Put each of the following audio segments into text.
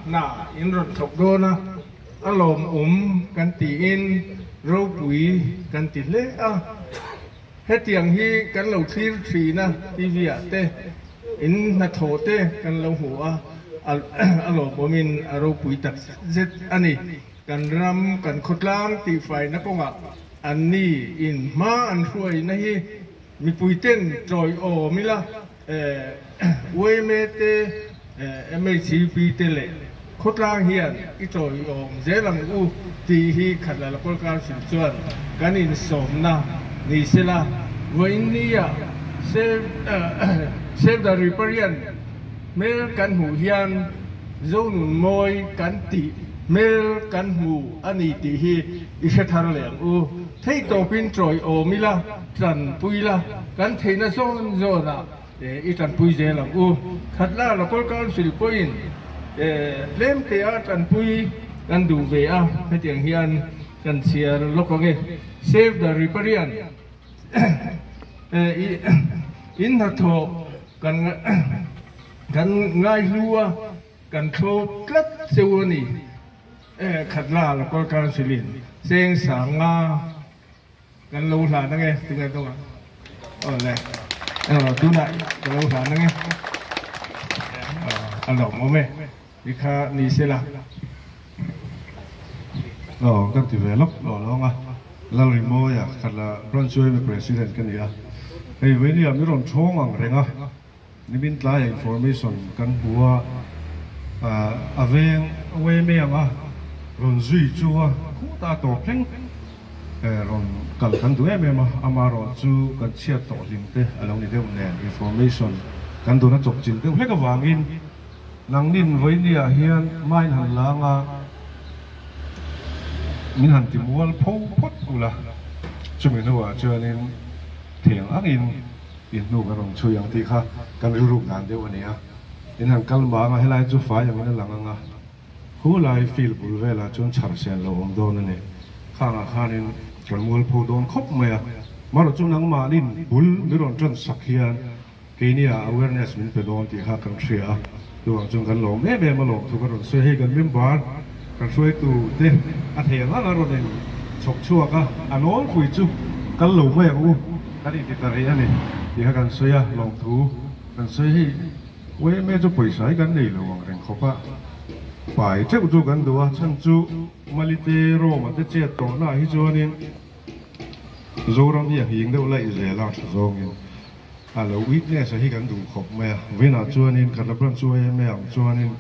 nà in rốt thọc đô na lồmกันตีอินรูปุ๋ยกันติเละhết tiếng hiกันlâu thi na TV te in na thô teกันlâu hùa lồm bom inรูปุ๋ยตักเจ็ดอันนี้กันรำกันขดล้างตีไฟนักก็ว่าอันนี้อินมาอันช่วยนะฮีมีปุ๋ยเต้นจอยโอมิละเว้ยเมเตMHCP เตเล่ขดล้างเฮียนอีจอยโอมเจลังอูตีฮีขัดละคนการสืบสวนกันอินสมนะนี่สิละวันนี้save the riparian เมื่อกันหูเฮียนโจนุนมวยกันตีเมื่อกันหูอันนี้ตีฮีอิสระเหลวเที่ตัวเป็นจอยโอมิละจันปุยละกันเทน่าโซนโซน่ะอีจันปุยเจลังขัดละละคนการสืบปุยเล่มเทียจันปุยกันดูเวียให้เตียงเฮียนกันเสียลูกของsave the riparian อินทัทโตกันง่ายรัวกันโชว์กลัดเซวนี่ขัดลาแล้วก็การสิลินเสียงสางงากันลูหลานนั่งไงถึงไงตัวเลยดูได้กันลูหลานนั่งไงอันหลงมั้งไหมนี่ค่ะนี่เสร็จละกันที่เวลล์ร้องเราเรียนโมอยากขัดละพระช่วยเป็นประธานกันเนี่ยไอ้เวนี่มีรอนช่องอะไรเงี้ยนี่เป็นหลายอินโฟเมชันกันหัวเวงเวเมียงรอนจุยจัวคู่ตาโตเพ่งรอนกันตัวเมียงมารอนจูกันเชียร์ต่อจินเตอลองนี่เดี๋ยวเนี่ยอินโฟเมชันกันตัวนั้นจบจินเตเพื่อกับวางอินนังนินเวนี่เฮียนไม่หันหลังมินหันติมัวพงพดกูละช่วยมินหัวช่วยนินเถียงอักอินนูกันลงช่วยอย่างที่ข้ากันรู้งานเดี๋ยววันนี้อินหันกัลบางให้ไล่จุฟ้าอย่างนั้นหลังหูไล่ฟิลบุลเวลาจนชาร์เซนเราองโดนนี่ข้างนินกันมัวพงโดนคบเมียมาเราจุนังมานินบุลมิรอนจนสักเฮียนกีนี่awareness มินเป็นโดนที่ข้ากันเชียดูจนกันหลงเม่มาหลงทุกคนช่วยให้กันมิมบาร์กันช่วยตัวเด็กอาเทียนแล้วเราเนี่ยฉกชั่วก็อันโน้นคุยจุกันหลงไม่เอากันอีกติดอะไรนี่ที่ให้กันช่วยลงทุกันช่วยให้เว้ยแม่จะไปใช้กันนี่หรือว่าเรื่องเขาปะไปเจ้าจูกันดูฉันจูมาลิเตโรมันจะเจ็ดตัวหน้าฮิจวนินโจรำที่ยิงได้ไล่เสียแล้วโจงินเราวิทย์เนี่ยใช้ให้กันดูขบแม่เวน่าจวนินกันรับรันช่วยแม่จวนิน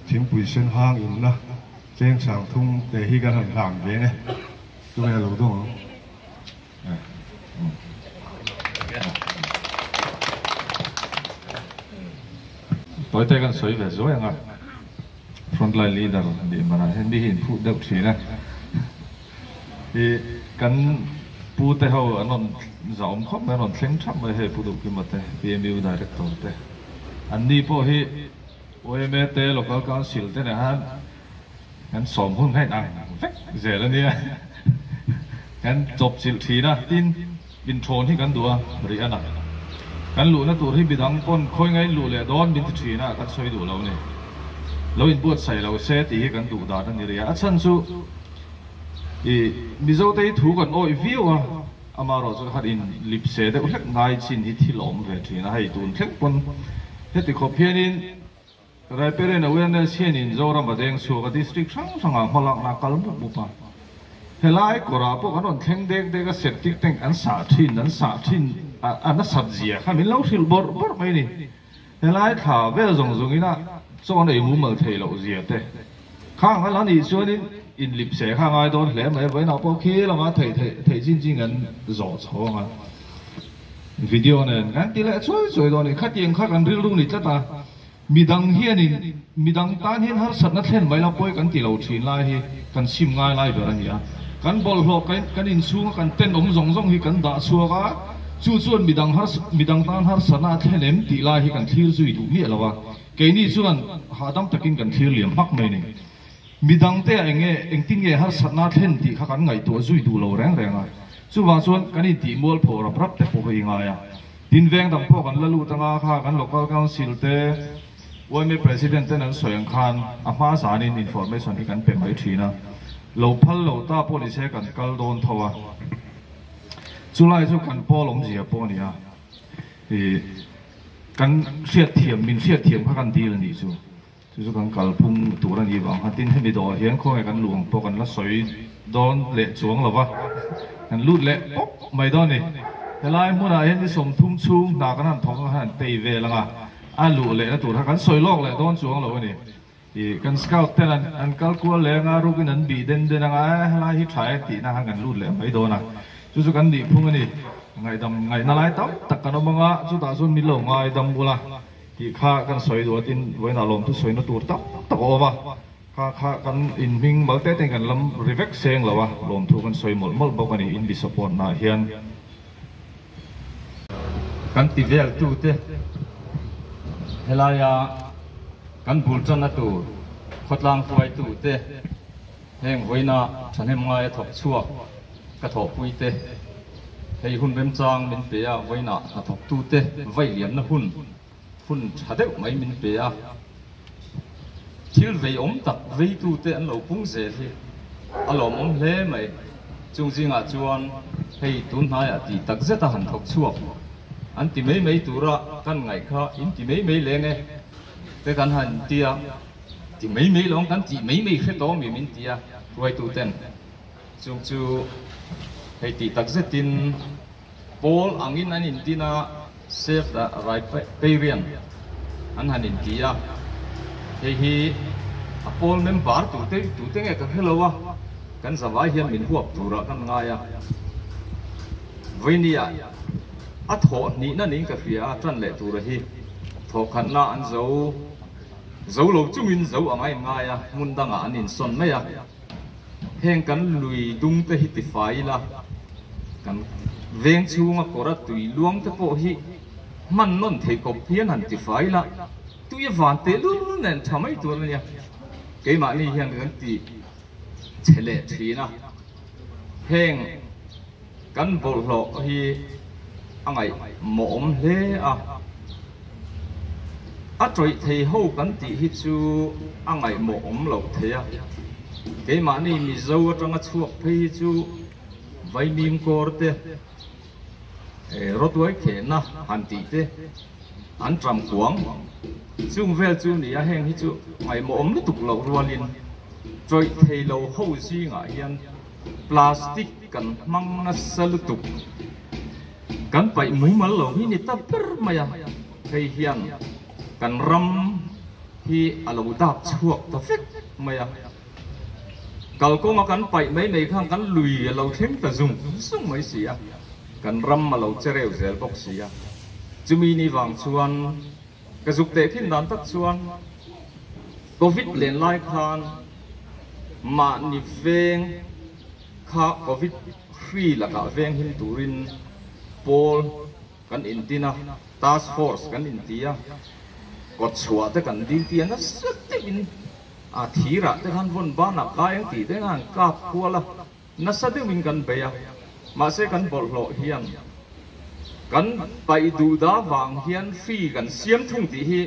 ทิ้งปุ๋ยเส้นห้างอินนะเจ้งสางทุ่งแต่ที่กันห่างๆเองไงตัวนี้เราต้องตัวเตกันสวยแบบสวยอ่ะ frontline leader ดีมันเห็นดีเห็นพูดเด็กทีนะที่กันพูดแต่เขาอันนั้นจะอมคบอันนั้นเซ็งชับไม่ให้พูดดูกี่มาเตะ PMU director เตะอันนี้พอที่โอ้ยแม่เตะหลอกเขาการสิลเตะนะฮะงั้นสมหุ่นให้ดังเสียแล้วเนี่ยงั้นจบสิลทีนะตินบินโชนที่กันตัวบริอันนั้นกันหลุดนะตัวที่บิดังก้นค่อยไงหลุดเลยโดนบินทีนะกันช่วยดูเราเนี่ยเราอินปวดใส่เราเซตีกันดูดาดันนี่เลยอ่ะฉันสู้มิโซเตยถูกันโอ้ยวิวอ่ะอามาเราจะขัดอินลิปเซแต่ก็เล็กง่ายชินที่หลอมเวทีนะให้ตูนเล็กปนเฮ็ดติขบเพียนินรายเปเรนเอาไว้ในเชียนินโจรมาเด้งชัวกับดิสตริกช่างพลังนักการบุกบุกมาเฮลัยกราบพวกนั้นเท่งเด็กเด็กก็เสร็จติ๊กเต็งอันสาธินอันนั้นสับเจียข้ามินเล่าสิลบอร์ไม่นี่เฮลัยข่าวเวลส่งนี่นะส่วนไอ้มุมเมืองไทยเราเจียเต้ข้างนั้นนี่ส่วนนี้อินลิปเสข้างไอ้โดนแหลมไอ้ไว้หน้าพวกขี้แล้วมาไทยจริงๆกันจ่อช้องอ่ะวิดีโอเนี่ยงั้นทีละช่วยตอนนี้ขัดยังขัดกันเรื่องลูกนี่จะตามีดังเฮียนี่มีดังตาเห็นหาสัตว์นัดเล่นไว้แล้วป่วยกันที่เราชินไล่ที่กันชิมง่ายไล่แบบนี้กันบอลหลอกกันอินซูกันเต้นส่งที่กันด่าชัวก็ส่วนมีดังตานหาสัตว์นัดเล่นตีไล่ที่กันที่สุดดูมีอะไรวะแกนี่ส่วนหาดำตะกินกันที่เหลี่ยมพักไม่เนี่ย midang te enge ting nge har satna then ti kha kan ngai to zui du lo reng renga chu wang chuan kan i ti mol phor rap te po hi nga ya tin veng dang po kan lalu tanga kha kan local council te wame president te nan soyang khan ama sanin information hi kan pe mai thina lo phal lo ta police kan kal don thawa chulai chu kan polom zia po nia kan siat thiam min siat thiam kha kan dil ni chu chu kan kal phum turan hi wang hatin hemi do hian kho kan luang po kan la soi don le chuang lawa kan lut le pop mai don ni helai muna hian ni som thum chung na kan han thong han tei ve langa alu le na tur kan soi lok le don chuang lo ni kan scout ten an kalkul le nga ru kin an bi den den nga helai hi thai ti na han kan lut le mai do na chu kan di phung ni ngai dam ngai na lai tam tak kan manga chu ta chu mi lo ngai dam bula ki kha kan soi do tin voi na lom tu soi na tur tak tak over kha kan in ming mal te ten kan lam revek seng lawa lom thu kan soi mol mol bok ani in bi support na hian kan ti vel tu te helaya kan bul chan na tu khotlang thuai tu te heng voina thanem ngai thok chuak ka thok pui te hei hun rem chang min pe a voina a thok tu te vai liam na hun thadeu mai min pe a thil vei om tak vei tu te an lo pung ze thi alom om hle mai chung jinga chuan hei tun hnai a ti tak zeta han thok chuak an ti mei tura kan ngai kha in ti mei le nge te kan han tia ti mei long kan ti mei khe to mi min tia ruai tu ten chung chu hei ti tak zetin pol angin an in tina save the right pavilion an han in tia hei hi a pol member tu te nge ka hellowa kan zawai hian min huap tura kan ngaya voinia a tho ni na ning ka fia tran le tu ra hi tho khan na an zo lo chumin zo amai ngaya mun danga anin son mai a heng kan lui dung te hi ti fai la kan veng chunga kora tui luang te po hi man non thei kop hian han ti fai la tu ye van te lu nen thamai tu nia ke ma ni hian kan ti chele thina heng kan bol lo hi angai mom le a troi thei ho kan ti hi chu angai mom lo thea ke ma ni mi zo atanga chuak phei chu vai nim kor te rotwai khe na han ti te an tram kuang chung vel chu ni a heng hi chu ngai mom lu tuk lo rualin troi thei lo ho si nga hian plastic kan mang na salu tuk kan pai mu mal lo hi ni ta per maya kai hian kan ram hi alo dap chuak ta fek maya kal ko ma kan pai mai nei khang kan lui lo them ta zum sung mai sia kan ram ma lo chereu zel bok sia chumi ni wang chuan ka juk te khin dan tak chuan covid len lai khan ma ni veng kha covid free la ka veng hin turin pol kan intina task force kan intia kot chua te kan din tia na satin a thira te han von ba na ka yang ti te ngan ka khuala na sadu min kan beya ma se kan bol lo hian kan pai du da wang hian fi kan siam thung ti hi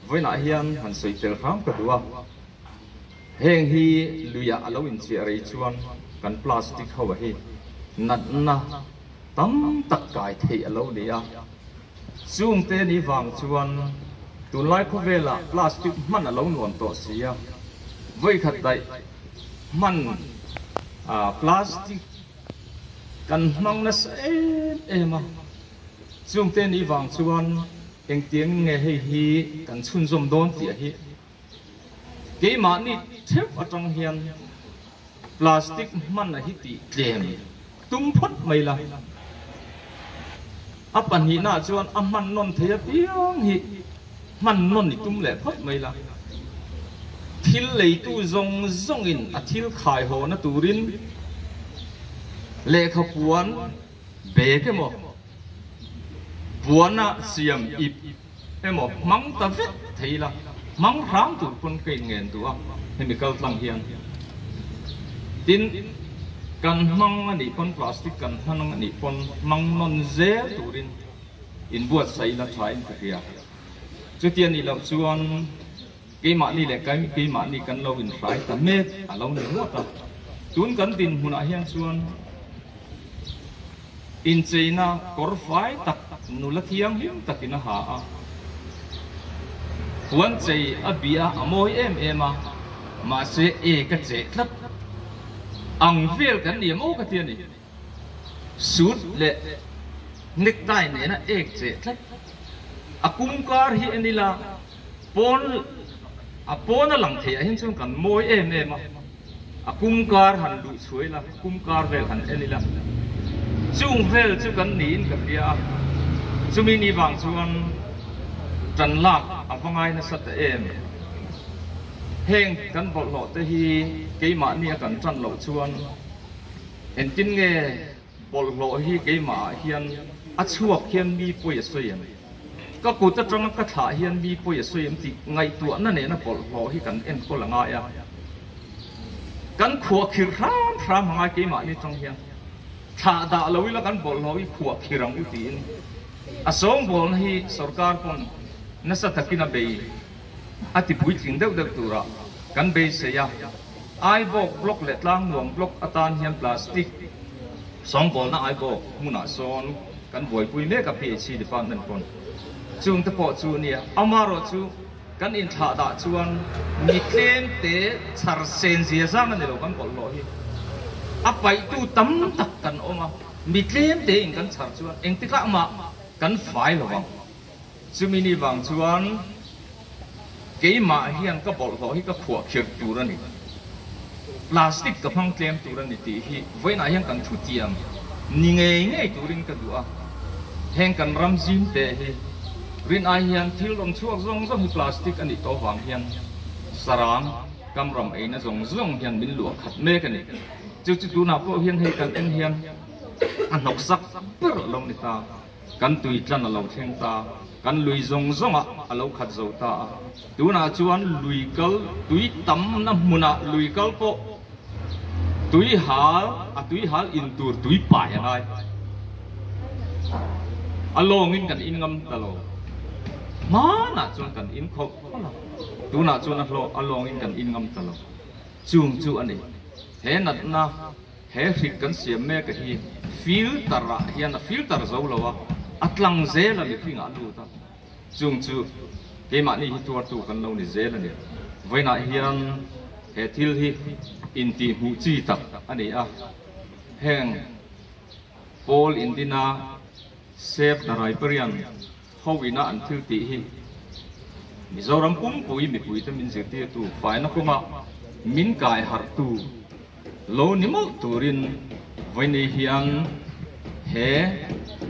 voina hian han soi tel kham ka duwa heng hi luya alo in che rei chuan kan plastic hawa hi nat na tam tak kai thei alo nia chung te ni wang chuan tun lai ko vela plastic man alo nuam to sia voi khat dai man plastic kan mang na ema chung te ni wang chuan eng tiang nge hei hi kan chun zom don ti hi ke ma ni thep atang hian plastic man na hi ti tlem tum phot mai la apan hi na chuan a man non thea piang hi man non ni tum le phot mai la thil lei tu zong in a thil khai ho na turin le kha puan be ke mo puana siam ip emo mang ta vet thei la mang ram tu pun ke ngen tu a chemical tlang hian tin kan mang ani pon plastic kan hanang ani pon mang non zel turin in buat sai la thai ka kia chu tian ni lo chuan ke ma ni le kai ke ma ni kan lo in thai ta me a lo ni mo ta tun kan tin huna hian chuan in China kor fai tak nu la thiang him takina ha a huan chei a bia amoi em a ma se e ka che thlap ang vel kan ni mo ka tian ni suit le necktie ne na ek che thlap akum kar hi anila pon a lang the hin chung kan moi em a akum kar han lu chuai la kum kar vel han anila chung vel chu kan nin ka pia chumi ni wang chuan trần lạc avangai na sat em heng kan bol lo te hi ke ma ni kan tran lo chuan en tin nge bol lo hi ke ma hian a chuak hian mi poi soyem ka ku ta tang ka tha hian mi poi soyem ti ngai tu na ne na bol lo hi kan en ko langa ya kan khuwa khir ram ngai ke ma ni tang hian tha da lo ila kan bol lo hi khuwa khirang u tin a song bol hi sarkar pon nasa takina bay ati pui thing deuh deuh tura kan bay se ya ai bok block let lang nuam block atan hian plastic song bol na ai bok muna son kan boi pui me ka PhD department pon chung te po chu nia amaro chu kan in tha da chuan mi tlem te char sen zia sang ani lo kan bol lo hi apai tu tam tak kan oma mi tlem te in kan char chuan eng tika ma kan fai lo wang chumi ni wang chuan ke ma hian ka bol ho hi ka khuwa khir tur ani plastic ka phang tlem tur ani ti hi voina hian kan thu tiam ni nge turin ka du'a heng kan ram zin te hi rin ai hian thil lom chuak zong zong hi plastic ani to wang hian sarang kam ram ei na zong zong hian min lu khat me ka ni chu chu tu na po hian hei kan en hian an nok sak per long ni ta kan tui tlan lo theng ta kan lui zong zong a lo khat zo ta tu na chuan lui kal tui tam na muna lui kal po tui hal in tur tui pa ya ngai along in kan in ngam ta lo ma na chuan kan in khop tu na chuan a lo along in kan in ngam ta lo chung chu ani he nat na he hrik kan siam me ka hi filter a hian filter zo lo wa atlang zela mi thing alu ta chung chu ke ma ni hi tu kan lo ni zela ni voina hian he thil hi in ti hu chi tak ani a heng Paul Indina save the riparian howina an thil ti hi Mizoram pui mi pui ta min zir ti tu fai na kuma min kai har tu lo ni mo turin voini hian he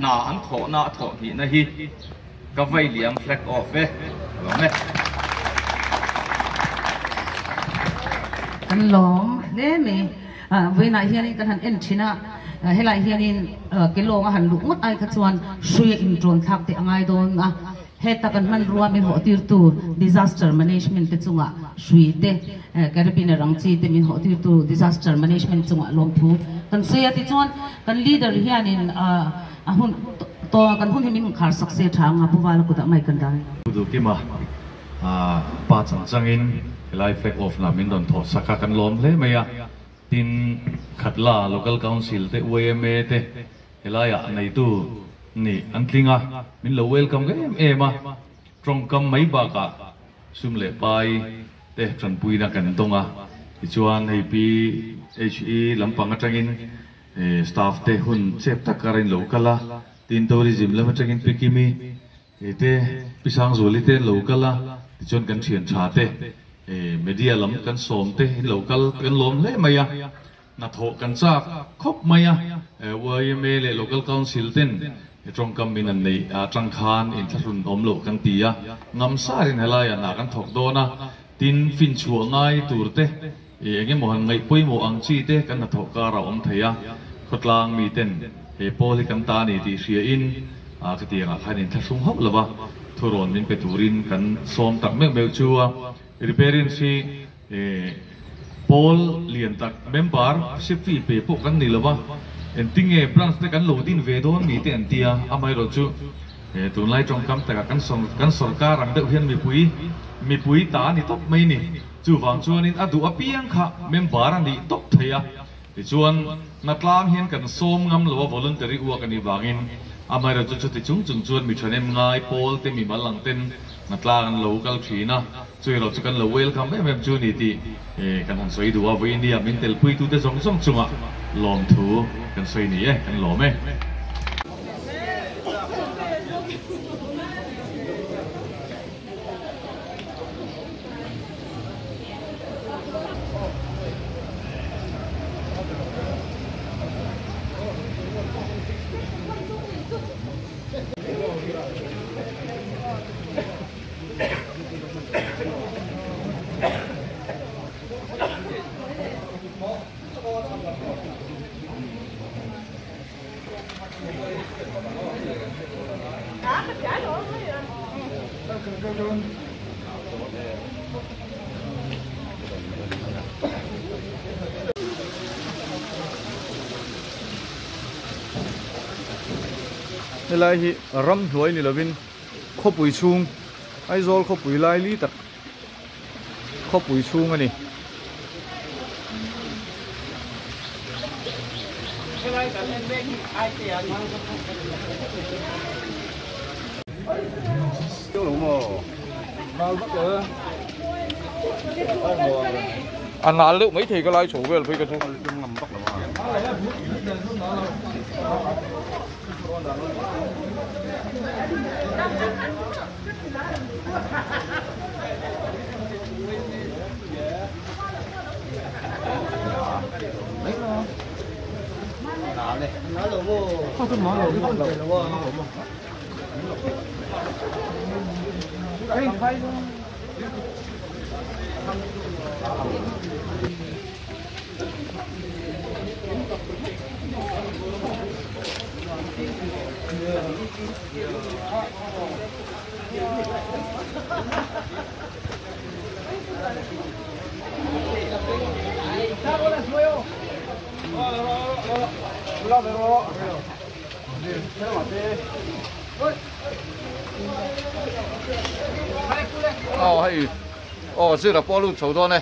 na an tho hi na hi ka vai liam flag off ve lo me kan long le me với lại hiện kan han en china helai hianin ke longa han lu ngot ai kha chuan suya in tron thak te angai don a heta kan man ruwa min ho tir tu disaster management te chunga sui te karabina rangchi te min ho tir tu disaster management chunga lom thu kan suya ti chuan kan leader hianin ahun to kan hun min khar sakse thanga buwala ku da mai kan dai du ki ma pa changin helai flag off na min don tho saka kan lom le maya tin khatla local council te OMA te helaya nei tu ni antlinga min lo welcome ke ema trong kam mai ba ka sum le pai te tran pui na kan tonga chuan hei pi HE lampang atangin staff te hun chep takarin locala tin tourism lam atangin pikimi te pisang zoli te locala chon kan thian tha te media lam kan som te local kan lom le maya na tho kan cha khop maya OMA le local council ten trong kam min an nei tang khan in thlun om lo kan tia ngam sa rin helaya na kan thok do na tin fin chuwa ngai turte enge mo han ngai poi mo ang chi te kan na thok ka ra om theya khotlang mi ten poli kan ta ni ti ria in ka ti nga khanin thasung hop lawa thu ron min peturin kan som tak mek bel chua repairing si Paul lian tak member sifi pe po kan ni lawa en tinge branch te kan lo din ve don mi te an tia amai ro chu tun lai trong kam ta kan sarkar ang deuh hian mi pui ta ni top mai ni chu wang chuan in adu apiang kha member ani top theia ti chuan natlang hian kan som ngam lo voluntary work ani wangin amai ro chu ti chung chuan mi thanem ngai Paul te mi malang ten natlang local thina chui ro chu kan lo welcome em chu ni ti kan han soi duwa voi india min tel pui tu te song song chunga lom thu kan soi ni kan lom lai hi ram hluai ni lovin khopui chung aizol khopui lai li tak khopui chung ani anh là lúc mấy thì cái lai chủ về là phải cái chung ngầm bắt là hay chứ là bỏ luôn chỗ đó này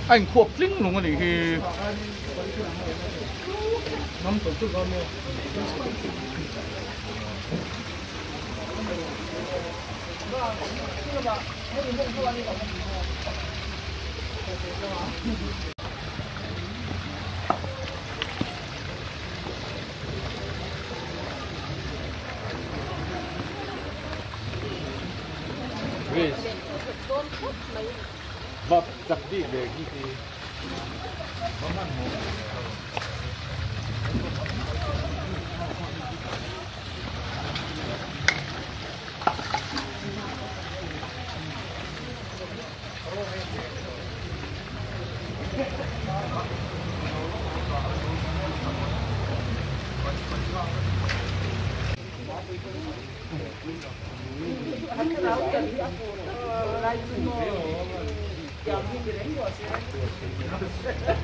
anh khuộc lính luôn cái này thì Bắp chặt đi để cái gì Hãy subscribe cho kênh Ghiền Mì Gõ để không bỏ lỡ những video hấp dẫn.